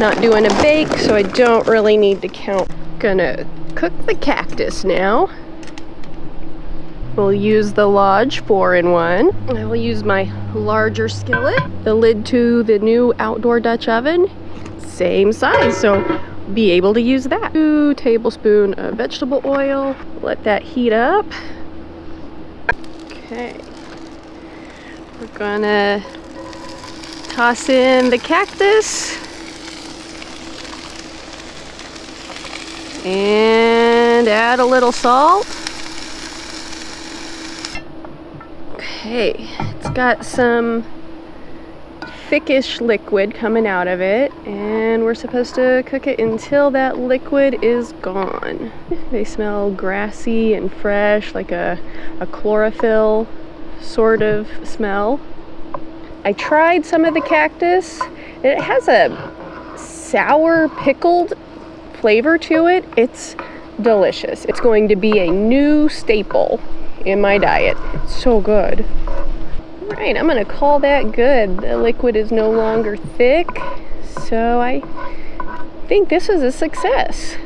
not doing a bake, so I don't really need to count. Gonna cook the cactus now. We'll use the Lodge 4-in-1. I will use my larger skillet. The lid to the new outdoor Dutch oven, same size, so be able to use that. 2 tablespoons of vegetable oil. Let that heat up. Okay. We're gonna toss in the cactus. And add a little salt. Okay, it's got some thickish liquid coming out of it, and we're supposed to cook it until that liquid is gone. They smell grassy and fresh, like a chlorophyll sort of smell. I tried some of the cactus. It has a sour pickled flavor to it. It's delicious. It's going to be a new staple in my diet. It's so good. All right, I'm gonna call that good. The liquid is no longer thick, so I think this is a success.